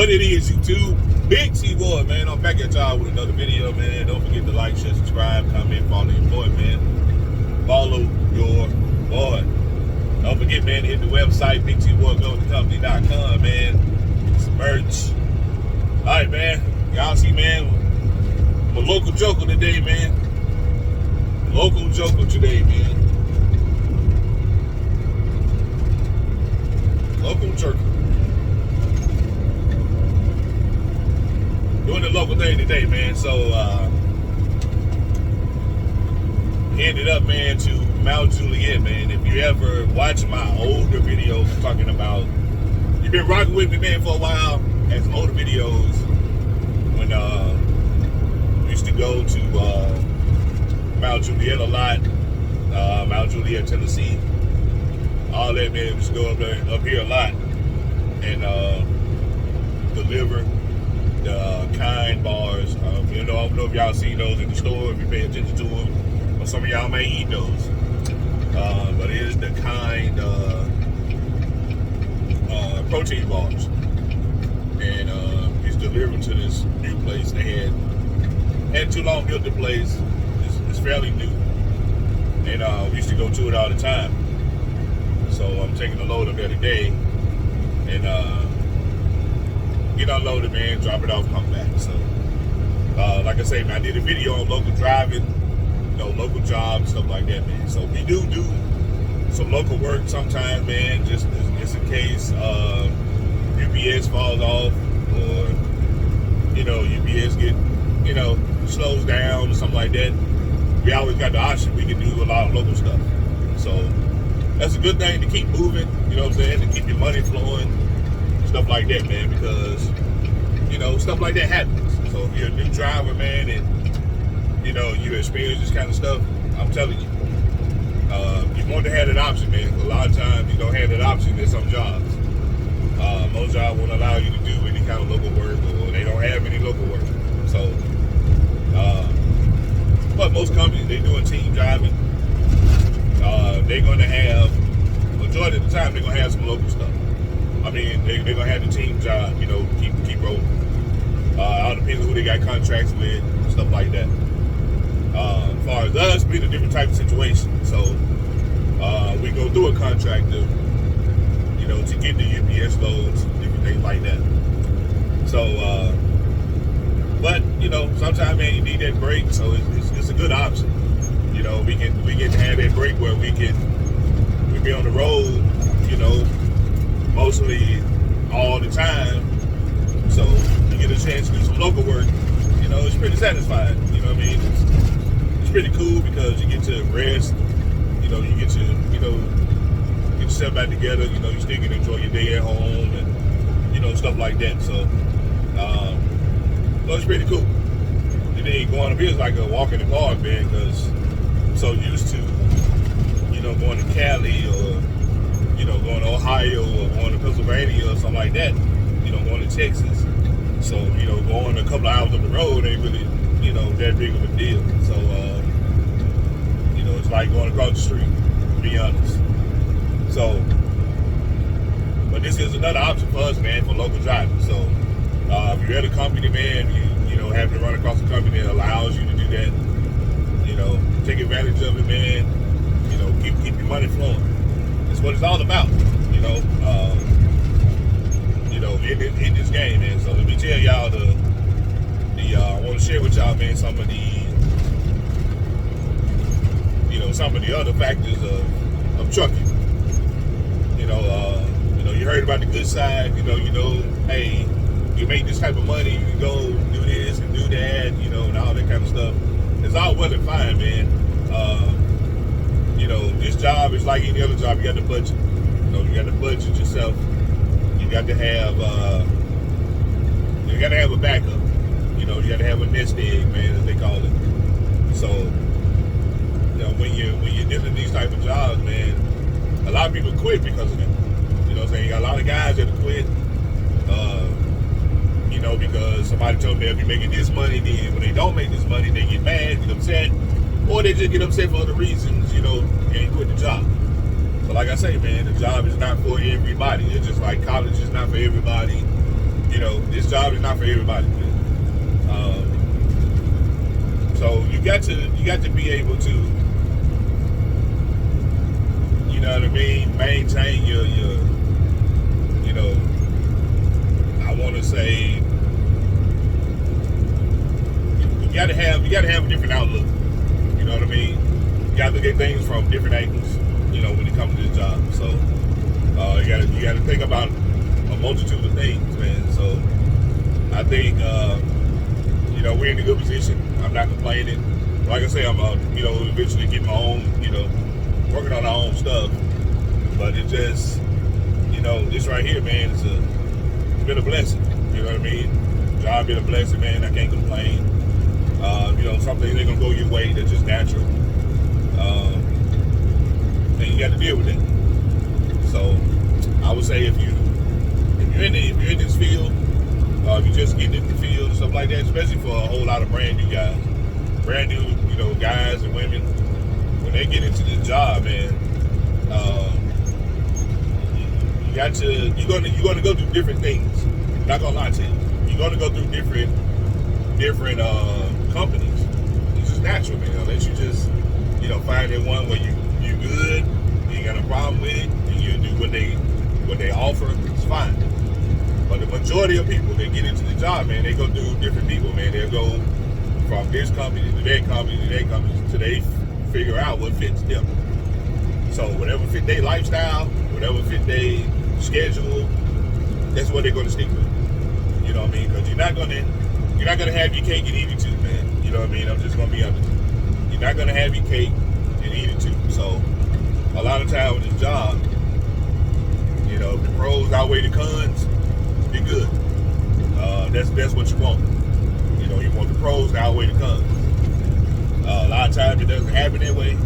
What it is, YouTube? BigTee boy, man. I'm back at y'all with another video, man. Don't forget to like, share, subscribe, comment, follow your boy, man. Follow your boy. Don't forget, man, to hit the website, BigTeeBoyGoldCompany.com, man. Some merch. Alright, man. Y'all see, man, I'm a local joker today, man. Local joker today, man. Local joker. Doing the local thing today, man. So, ended up, man, to Mount Juliet, man. If you ever watch my older videos, I'm talking about, you've been rocking with me, man, for a while. Had some older videos when we used to go to Mount Juliet a lot, Mount Juliet, Tennessee. All that, man, we used to go up here a lot and deliver the kind bars. I don't know if y'all seen those in the store, if you pay attention to them, or some of y'all may eat those. But it is the kind protein bars. And it's delivered to this new place. They hadn't too long built the place. It's fairly new. And we used to go to it all the time. So I'm taking a load up there today. And get unloaded, man, drop it off, come back. So, like I say, man, I did a video on local driving, local jobs, stuff like that, man. So we do some local work sometimes, man, just in case UPS falls off or, UPS slows down or something like that. We always got the option. We can do a lot of local stuff. So that's a good thing to keep moving, you know what I'm saying, to keep your money flowing. Stuff like that, man, because, stuff like that happens. So if you're a new driver, man, and, you experience this kind of stuff, I'm telling you, you want to have that option, man. A lot of times you don't have that option in some jobs. Most jobs won't allow you to do any kind of local work, or they don't have any local work. So, but most companies, they're doing team driving. They're going to have, majority of the time, they're going to have some local stuff. I mean, they're going to have the team job, keep rolling. All depends on who they got contracts with, stuff like that. As far as us, we're in a different type of situation. So, we go through a contractor, to get the UPS loads, different things like that. So, but, sometimes, man, you need that break, so it's a good option. We get to have that break where we be on the road, mostly all the time. So you get a chance to do some local work. It's pretty satisfying. You know what I mean? It's pretty cool because you get to rest. You get to get yourself back together. You still get to enjoy your day at home and stuff like that. So it's pretty cool. And then going up here is like a walk in the park, man, because I'm so used to going to Cali or going to Ohio or going to Pennsylvania or something like that, going to Texas. So, going a couple of hours up the road ain't really, that big of a deal. So, it's like going across the street, to be honest. So, but this is another option for us, man, for local driving. So, if you're at a company, man, you having to run across a company that allows you to do that, take advantage of it, man, keep your money flowing. That's what it's all about, in this game, man. So let me tell y'all I want to share with y'all, man, some of the other factors of trucking. You heard about the good side, hey, you make this type of money, you can go do this and do that, and all that kind of stuff. It's all well and fine, man. This job is like any other job. You got to budget. You got to budget yourself. You got to have a backup. You got to have a nest egg, man, as they call it. So, when you're dealing these type of jobs, man, a lot of people quit because of that. You know what I'm saying? You got a lot of guys that quit. Because somebody told them they'll be making this money, then when they don't make this money, they get mad, get upset, or they just get upset for other reasons, and quit the job. So like I say, man, the job is not for everybody. It's just like college is not for everybody. this job is not for everybody, man. So you got to be able to, you know what I mean, maintain your I want to say, you got to have a different outlook. You know what I mean? You got to look at things from different angles. When it comes to this job. So you got to think about a multitude of things, man. So I think we're in a good position. I'm not complaining. Like I say, I'm eventually get my own, working on our own stuff. But it just, this right here, man, it's been a blessing. You know what I mean? Job been a blessing, man. I can't complain. Some things ain't gonna go your way. That's just natural. And you got to deal with it. So I would say if you're in this field, if you're just getting in the field and stuff like that, especially for a whole lot of brand new guys, guys and women, when they get into this job, man, you're gonna go through different things. I'm not gonna lie to you. You're gonna go through different companies. It's just natural, man. Unless you just find that one where you good, you ain't got no problem with it, and you do what they offer, it's fine. But the majority of people that get into the job, man, they go through different people, man. They'll go from this company to that company to that company until they figure out what fits them. So whatever fit their lifestyle, whatever fit their schedule, that's what they're going to stick with. You know what I mean? Because you're not gonna have your cake and eat it too, man. You know what I mean? I'm just gonna be honest. You're not gonna have your cake and eat it too. So a lot of time with this job, if the pros outweigh the cons, be good. That's what you want. You want the pros to outweigh the cons. A lot of times it doesn't happen that way.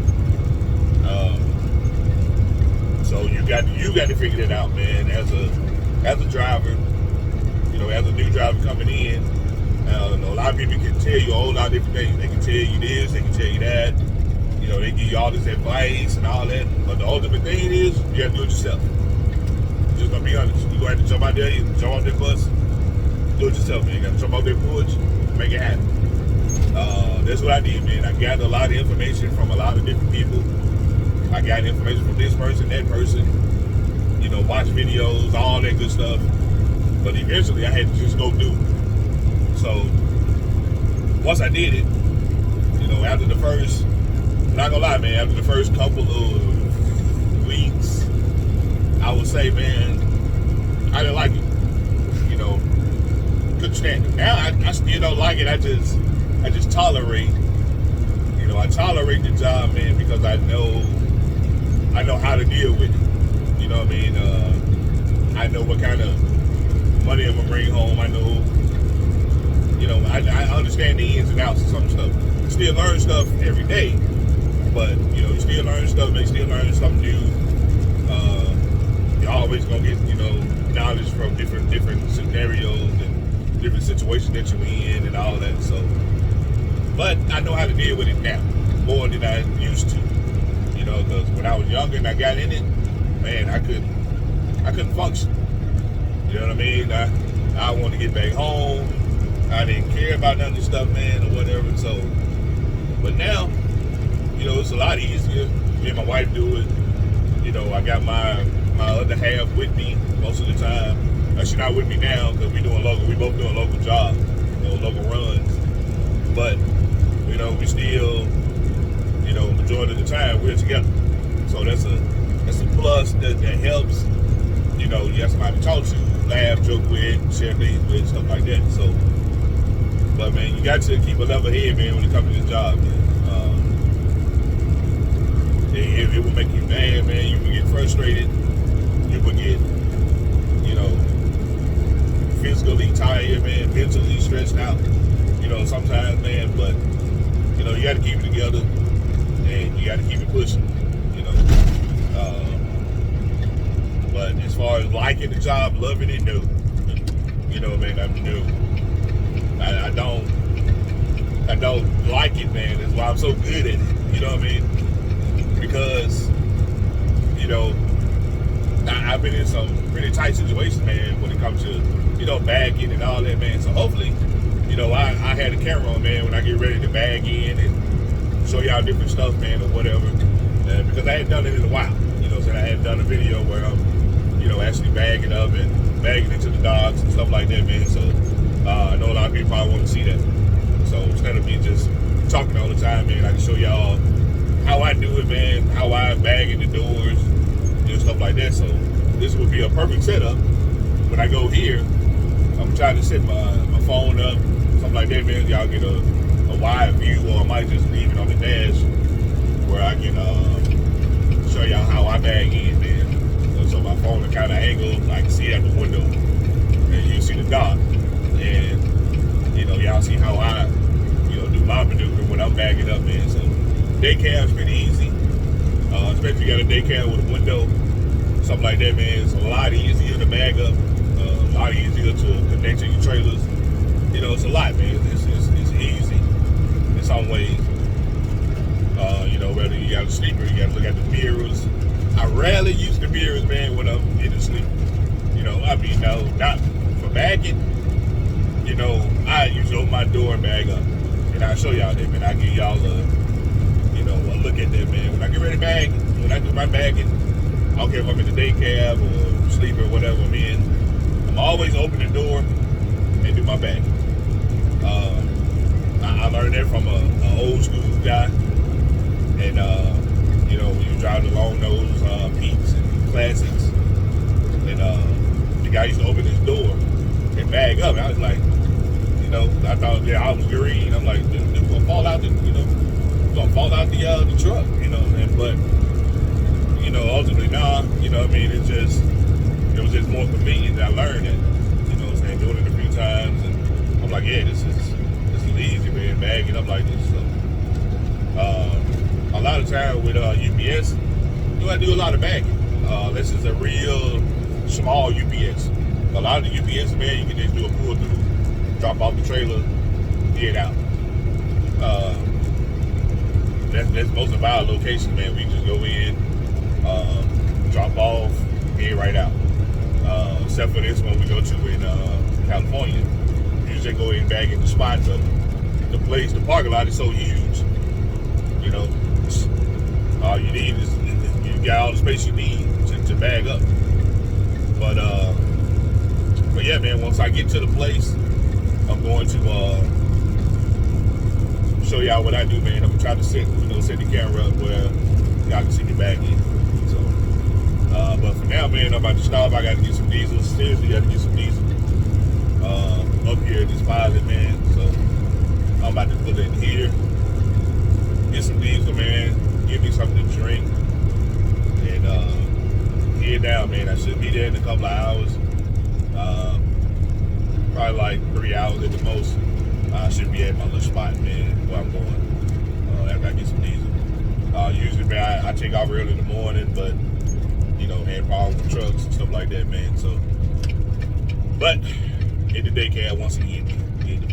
So you got to figure that out, man. As a driver, as a new driver coming in, a lot of people can tell you a whole lot of different things. They can tell you this, they can tell you that. They give you all this advice and all that. But the ultimate thing is, you have to do it yourself. Just gonna be honest. You're gonna have to jump out there, jump off that bus, do it yourself, man. You gotta jump off that porch, make it happen. That's what I did, man. I gathered a lot of information from a lot of different people. I got information from this person, that person, watch videos, all that good stuff. But eventually I had to just go do it. So once I did it, after the first, I'm not gonna lie, man, after the first couple of weeks, I would say, man, I didn't like it. Couldn't stand it. Now I still don't like it. I just tolerate. I tolerate the job, man, because I know how to deal with it. You know what I mean? I know what kind of money I'm gonna bring home. I know. I understand the ins and outs of some stuff. You still learn stuff every day, but you still learn stuff. They still learn something new. You're always gonna get knowledge from different scenarios and different situations that you're in and all that. So, but I know how to deal with it now more than I used to. Because when I was younger and I got in it, man, I couldn't function. You know what I mean? I wanted to get back home. I didn't care about none of this stuff, man, or whatever. So, but now, it's a lot easier. Me and my wife do it. I got my other half with me most of the time. She's not with me now because we both doing local jobs, local runs. But, we still, majority of the time we're together. So that's a plus that helps. You have somebody to talk to, laugh, joke with, share things with, stuff like that. So, but man, you got to keep a level head, man, when it comes to this job, man. It will make you mad, man. You will get frustrated. You will get, physically tired, man, mentally stressed out. Sometimes, man, but you got to keep it together and you got to keep it pushing. But as far as liking the job, loving it, no. Man, I don't like it, man. That's why I'm so good at it. You know what I mean? Because, been in some pretty tight situations, man, when it comes to, bagging and all that, man. So hopefully, I had a camera on, man, when I get ready to bag in and show y'all different stuff, man, or whatever. Because I hadn't done it in a while. So I hadn't done a video where I'm, actually bagging up and bagging into the dogs and stuff like that, man. So I know a lot of people probably want to see that. So instead of me just talking all the time, man, I can show y'all how I do it, man, how I bag in the doors, stuff like that. So this would be a perfect setup. When I go here, I'm trying to set my phone up, something like that, man. Y'all get a wide view, or I might just leave it on the dash where I can show y'all how I bag in, man. So my phone is kind of angled, I can see it out the window, and you see the dock, and y'all see how I do my maneuver when I'm bagging up, man. So day cab's been easy, especially if you got a day cab with a window, something like that, man. It's a lot easier to bag up, a lot easier to connect to your trailers. It's a lot, man. It's easy in some ways. Whether you got a sleeper, you got to look at the mirrors. I rarely use the mirrors, man, when I'm in the sleep. Not for bagging. I usually open my door and bag up, and I'll show y'all that, man. I'll give y'all a look at that, man. When I get ready to bag, when I do my bagging, I don't care if I'm in the day cab or sleeper or whatever I'm in, I'm always open the door and do my bagging. I learned that from an old school guy, and when you drive along those peaks and classics, and the guy used to open his door and bag up. And I was like, I thought I was green. I'm like, it's gonna fall out the, the truck, but ultimately, nah, it was just more convenient. I learned it, doing it a few times, and I'm like, yeah, this is easy, man, bagging up like this. So, a lot of times with UPS, I do a lot of bagging. This is a real small UPS. A lot of the UPS, man, you can just do a pull through, drop off the trailer, get out. That's most of our locations, man. We just go in, drop off, head right out. Except for this one we go to in California. You just go in and bag in the spot. The place, the parking lot is so huge. All you need is you got all the space you need to bag up. But yeah, man. Once I get to the place, I'm going to show y'all what I do, man. I'm gonna try to set the camera up where y'all can see me back in. So, but for now, man, I'm about to stop. I got to get some diesel. Seriously, got to get some diesel up here at this pilot, man. So I'm about to put it in here, get some diesel, man. Give me something to drink, and head down, man. I should be there in a couple of hours. Probably like 3 hours at the most. I should be at my little spot, man, where I'm going after I get some diesel. Usually, man, I take off early in the morning, but had problems with trucks and stuff like that, man. So, but hit the day cab once again. Hit the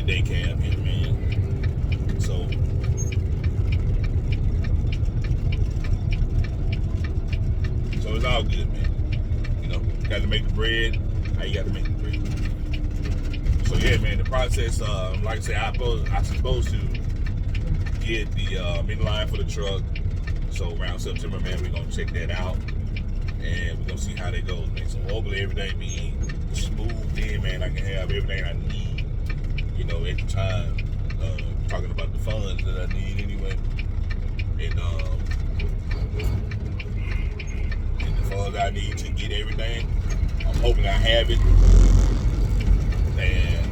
day cab here, man. So, it's all good, man. Got to make the bread. How you got to make the bread? So yeah, man, the process, like I said, I'm supposed to get the in-line for the truck. So around September, man, we're gonna check that out, and we're gonna see how that goes, man. So hopefully everything be smooth in, man. I can have everything I need, at the time. Talking about the funds that I need anyway, and the funds I need to get everything. I'm hoping I have it, and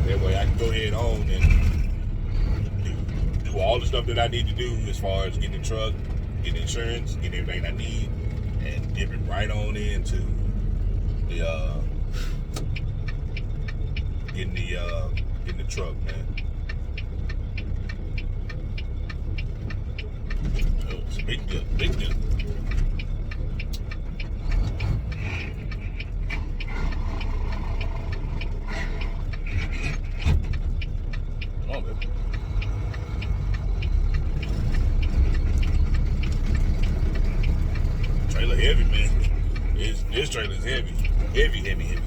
that way I can go ahead on and do all the stuff that I need to do as far as getting the truck, getting insurance, getting everything I need, and dip it right on into the getting the truck, man. Oh, it's a big deal, big deal. Trailer heavy, man. This trailer is heavy. Heavy, heavy, heavy.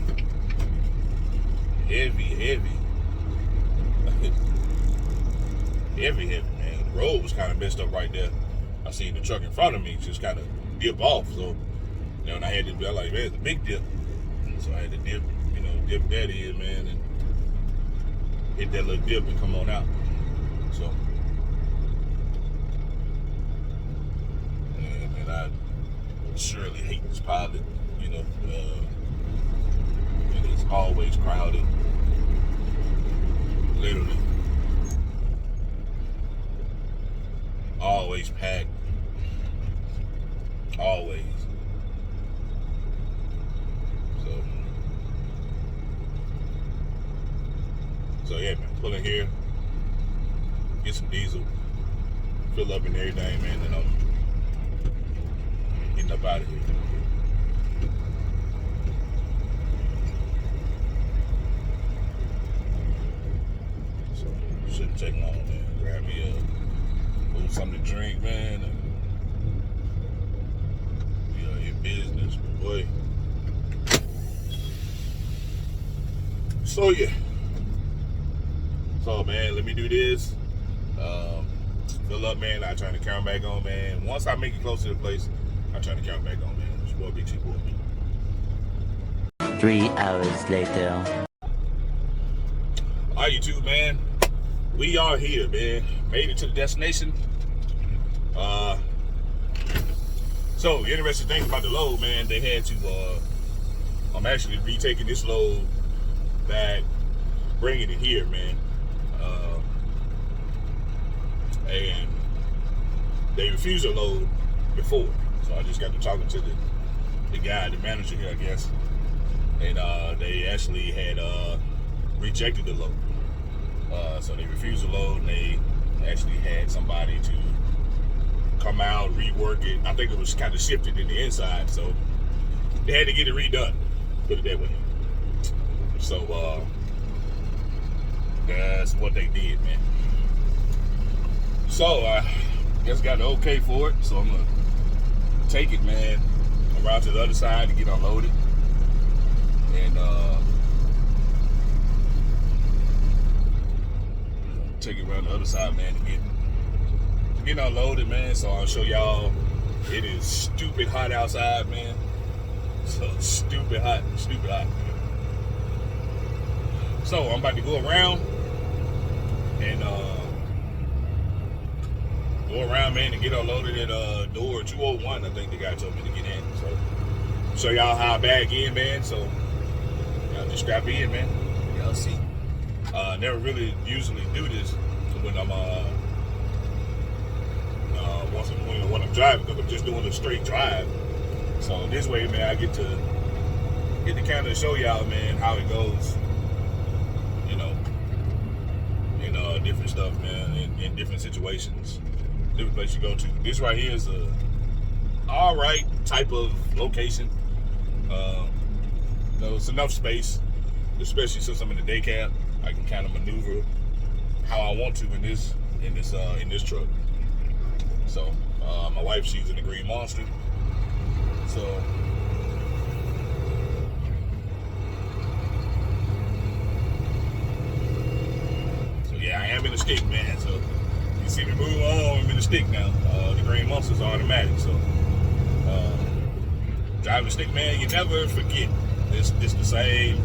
Heavy, heavy. Heavy, heavy, man. The road was kind of messed up right there. I seen the truck in front of me just kind of dip off. So, when I had to be like, man, it's a big dip. So I had to dip that in, man, and hit that little dip and come on out. So, and I surely hate this pilot, and it's always crowded. Literally. Always packed. Always. So yeah, man, pull in here, get some diesel, fill up and everything, man, and I'm getting up out of here. So shouldn't take long, man. Grab me a little something to drink, man, and be out here business, boy. So yeah. So man, let me do this. Fill up, man. I turn the camera back on, man. Once I make it close to the place, I turn the camera back on, man. It's your boy BigTee boy. 3 hours later. All right, YouTube, man. We are here, man. Made it to the destination. So the interesting thing about the load, man, they had to. I'm actually retaking this load back, bringing it here, man. And they refused a load before, so I just got to talking to the guy, the manager here, I guess, and they actually had rejected the load. So they refused the load, and they actually had somebody to come out, rework it. I think it was kind of shifted in the inside, so they had to get it redone, put it that way. So that's what they did, man. So I just got the okay for it, so I'm gonna take it, man, around to the other side to get unloaded, and take it around the other side, man, to get unloaded, man. So I'll show y'all. It is stupid hot outside, man. So stupid hot, man. So I'm about to go around and man, and get unloaded at door 201. I think the guy told me to get in. So show y'all how I bag in, man. So y'all just strap in, man. Y'all see. Never really usually do this when I'm when I'm driving, because I'm just doing a straight drive. So this way, man, I get to kind of show y'all, man, how it goes. Different stuff, man, in different situations, different place you go to. This right here is a all right type of location. It's enough space, especially since I'm in the day cab. I can kind of maneuver how I want to in this truck. So my wife, she's in the Green Monster. So yeah, I am in the stick, man. So you see me move on, I'm in the stick now. The Green Monster's automatic. So driving the stick, man, you never forget. It's the same.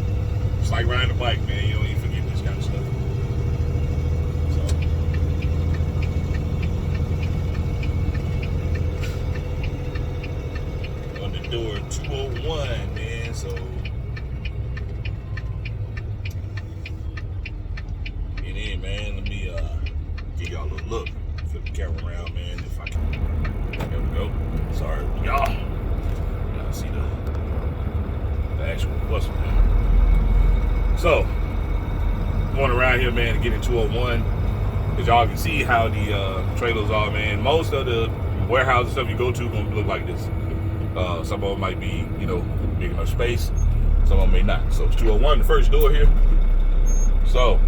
It's like riding a bike, man. You don't even forget this kind of stuff. So on the door 201, man. So get in, man. Let me give y'all a little look. Flip the camera around, man. If I can. There we go. Sorry, y'all. Y'all see the actual bus, man. So, going around here, man, to get in 201, as y'all can see how the trailers are, man. Most of the warehouses stuff you go to gonna look like this. Some of them might be, big enough space. Some of them may not. So it's 201, the first door here. So,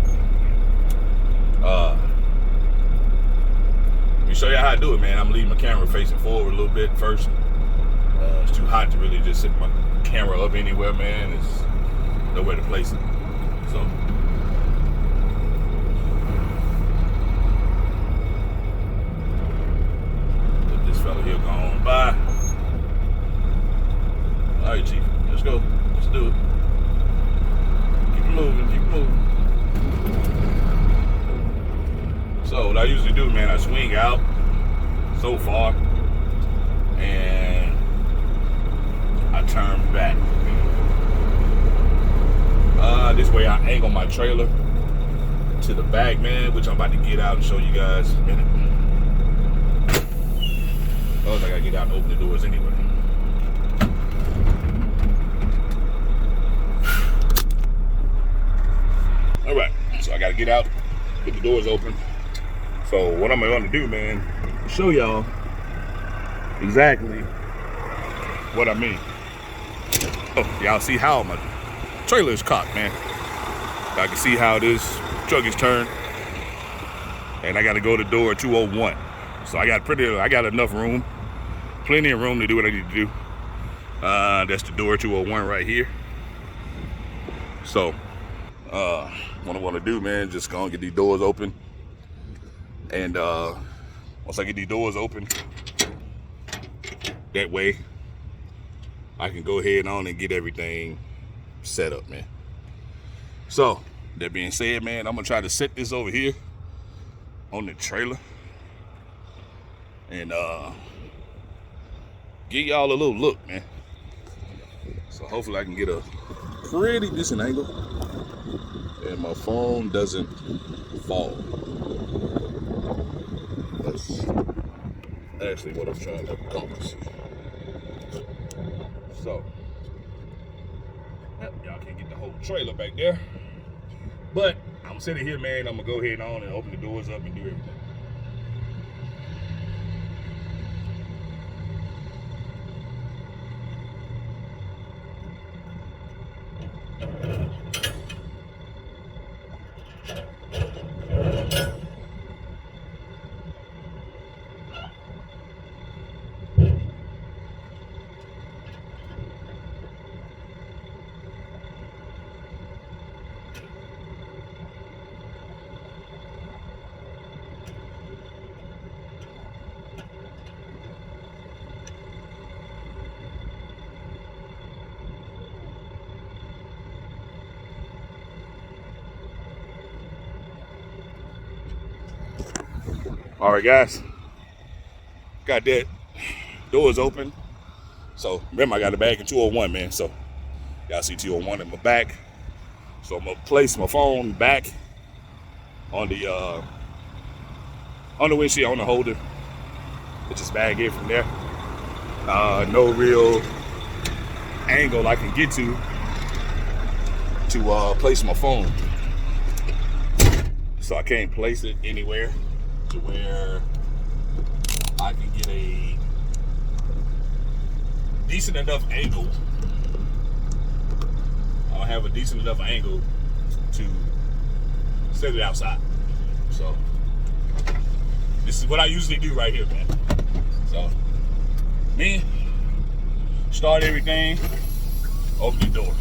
let me show you how I do it, man. I'm gonna leave my camera facing forward a little bit first. It's too hot to really just set my camera up anywhere, man. There's nowhere to place it. So let this fella here go on by. All right, Chief, let's go. Let's do it. Keep moving, keep moving. So what I usually do, man, I swing out so far and I turn back. This way I angle my trailer to the back, man, which I'm about to get out and show you guys in a minute. Otherwise I gotta get out and open the doors anyway. All right, so I gotta get out, get the doors open. So what I'm gonna do, man, show y'all exactly what I mean. Oh, y'all see how my trailer is cocked, man. I can see how this truck is turned, and I got to go to door 201. So I got enough room, plenty of room to do what I need to do. That's the door 201 right here. So what I want to do, man, just gonna get these doors open, and once I get these doors open, that way I can go ahead on and get everything set up, man. So that being said, man, I'm gonna try to set this over here on the trailer and give y'all a little look, man. So hopefully I can get a pretty decent angle and my phone doesn't fall. That's actually what I'm trying to accomplish. So y'all can't get the whole trailer back there, but I'm sitting here, man. I'm gonna go ahead on and open the doors up and do everything. All right, guys, got that doors open. So remember, I got the bag in 201, man. So y'all see 201 in my back. So I'm gonna place my phone back on the windshield, on the holder. Put this bag in from there. No real angle I can get to place my phone. So I can't place it anywhere to where I can get a decent enough angle. I don't have a decent enough angle to set it outside. So this is what I usually do right here, man. So me, start everything, open the door.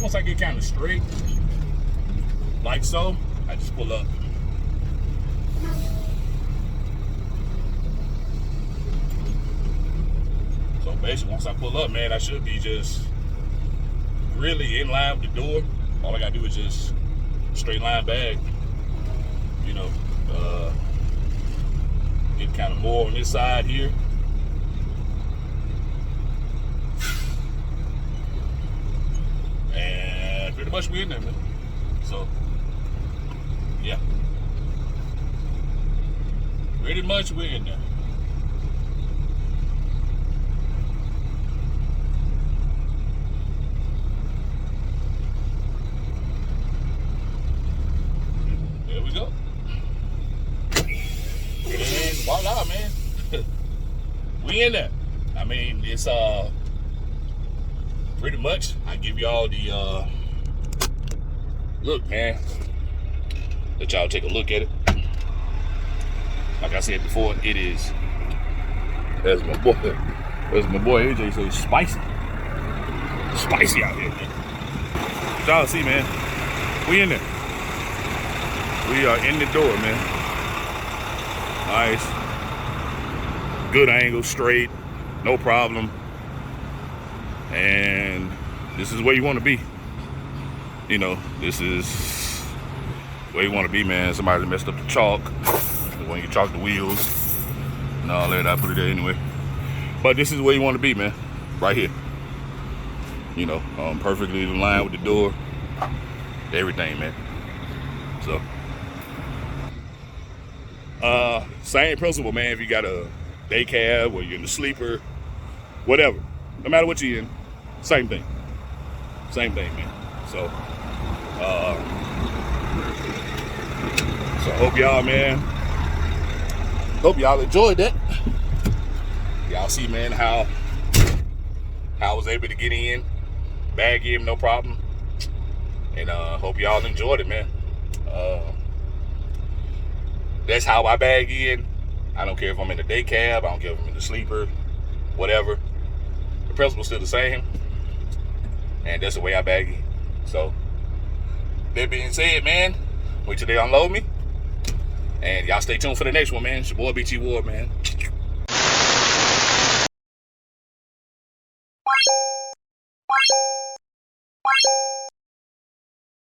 Once I get kind of straight, like so, I just pull up. So basically, once I pull up, man, I should be just really in line with the door. All I gotta do is just straight line back You know, get kind of more on this side here. And pretty much we're in there, man. So, yeah. Pretty much we're in there. There we go. And voila, man. We in there. I mean, it's pretty much, I give y'all the look, man. Let y'all take a look at it. Like I said before, it is, as my boy AJ says, spicy. Spicy out here, man. But y'all see, man, we in there. We are in the door, man. Nice. Good angle, straight, no problem. And this is where you want to be. You know, this is where you want to be, man. Somebody messed up the chalk. When you chalk the wheels and all that, I put it there anyway. But this is where you want to be, man. Right here. You know, perfectly in line with the door. Everything, man. So, same principle, man. If you got a day cab or you're in the sleeper, whatever. No matter what you're in, same thing. Same thing, man. So, hope y'all, man. Hope y'all enjoyed that. Y'all see, man, how I was able to get in, bag in, no problem. And hope y'all enjoyed it, man. That's how I bag in. I don't care if I'm in the day cab. I don't care if I'm in the sleeper, whatever. The principle's still the same. And that's the way I bag in. So, that being said, man, wait till they unload me. And y'all stay tuned for the next one, man. It's your boy BigTee Ward, man.